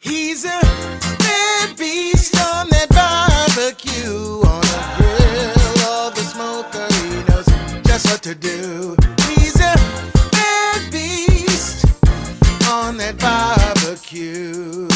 He's a red beast on that barbecue, on the grill or the smoker. He knows just what to do. He's a red beast on that barbecue.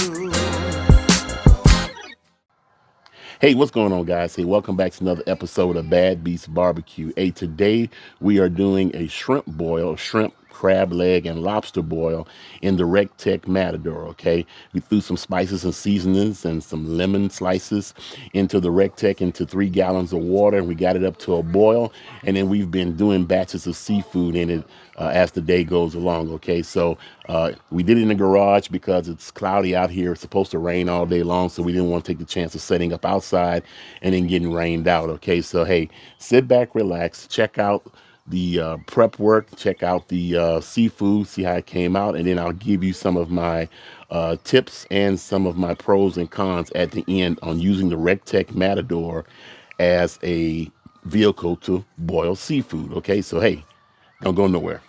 Hey, what's going on, guys? Hey, welcome back to another episode of Bad Beast Barbecue. Hey, today we are doing a shrimp boil, shrimp, crab leg, and lobster boil in the Recteq Matador. Okay, we threw some spices and seasonings and some lemon slices into the Recteq into 3 gallons of water, and we got it up to a boil. And then we've been doing batches of seafood in it as the day goes along. Okay, so we did it in the garage because it's cloudy out here. It's supposed to rain all day long, so we didn't want to take the chance of setting up outside and then getting rained out. Okay, so hey, sit back, relax, check out the prep work, check out the seafood, see how it came out, and then I'll give you some of my tips and some of my pros and cons at the end on using the Recteq Matador as a vehicle to boil seafood. Okay, so hey, don't go nowhere.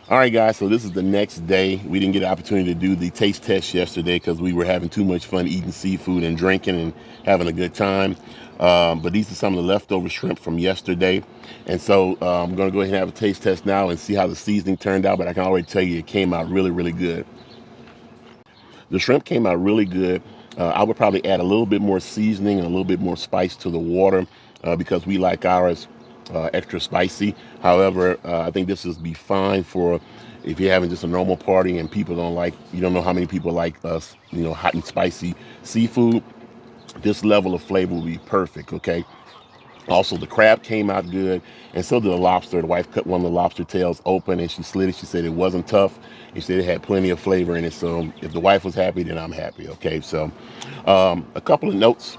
All right, guys, so this is the next day. We didn't get an opportunity to do the taste test yesterday because we were having too much fun eating seafood and drinking and having a good time. But these are some of the leftover shrimp from yesterday. And so I'm going to go ahead and have a taste test now and see how the seasoning turned out. But I can already tell you it came out really, really good. The shrimp came out really good. I would probably add a little bit more seasoning and a little bit more spice to the water because we like ours extra spicy. However, I think this would be fine for if you're having just a normal party and people don't like, you don't know how many people like us, hot and spicy seafood. This level of flavor will be perfect, okay? Also, the crab came out good, and so did the lobster. The wife cut one of the lobster tails open, and she slid it. She said it wasn't tough. She said it had plenty of flavor in it. So if the wife was happy, then I'm happy. Okay, so a couple of notes.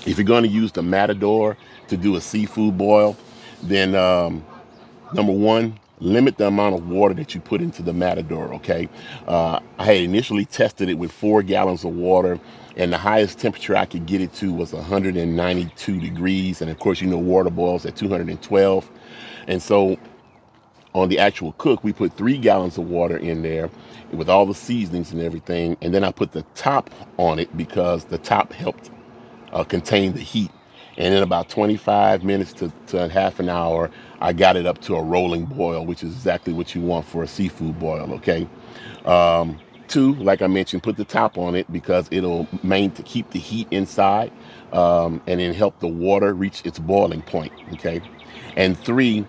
If you're going to use the Matador to do a seafood boil, then number one, limit the amount of water that you put into the Matador, okay? I had initially tested it with 4 gallons of water, and the highest temperature I could get it to was 192 degrees. And of course, you know, water boils at 212. And so on the actual cook, we put 3 gallons of water in there with all the seasonings and everything. And then I put the top on it because the top helped contain the heat. And in about 25 minutes to half an hour, I got it up to a rolling boil, which is exactly what you want for a seafood boil, okay? Two, like I mentioned, put the top on it because it'll to keep the heat inside, and then help the water reach its boiling point, okay? And three,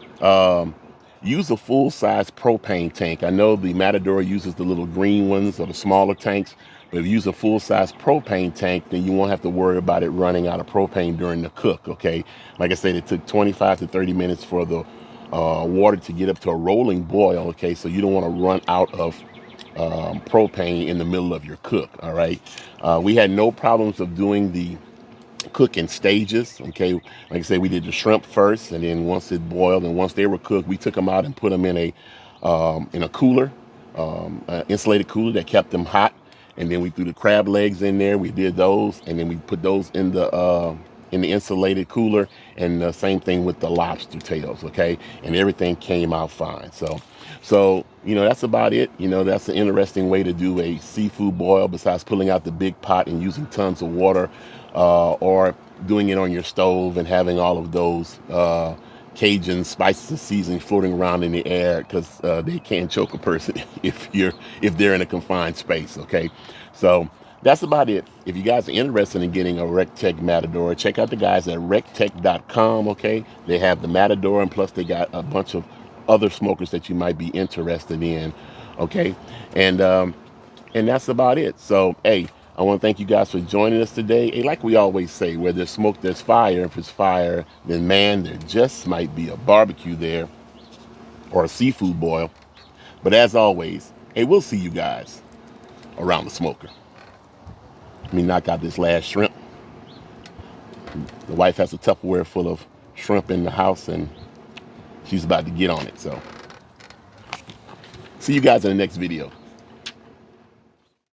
use a full-size propane tank. I know the Matador uses the little green ones or the smaller tanks, but if you use a full-size propane tank, then you won't have to worry about it running out of propane during the cook, okay? Like I said, it took 25 to 30 minutes for the water to get up to a rolling boil, okay? So you don't want to run out of propane in the middle of your cook, all right? We had no problems of doing the cook in stages. Okay, like I said, we did the shrimp first, and then once it boiled and once they were cooked, we took them out and put them in a cooler, insulated cooler that kept them hot. And then we threw the crab legs in there. We did those, and then we put those in the insulated cooler. And the same thing with the lobster tails. Okay, and everything came out fine. So you know, that's about it. You know, that's an interesting way to do a seafood boil besides pulling out the big pot and using tons of water, or doing it on your stove and having all of those Cajun spices and seasonings floating around in the air, because they can choke a person if they're in a confined space. Okay, so that's about it. If you guys are interested in getting a Recteq Matador, check out the guys at recteq.com. Okay, they have the Matador, and plus they got a bunch of other smokers that you might be interested in. Okay, and that's about it. So hey, I want to thank you guys for joining us today. Hey, like we always say, where there's smoke, there's fire. If it's fire, then man, there just might be a barbecue there or a seafood boil. But as always, hey, we'll see you guys around the smoker. Let me knock out this last shrimp. The wife has a Tupperware full of shrimp in the house, and she's about to get on it. So see you guys in the next video.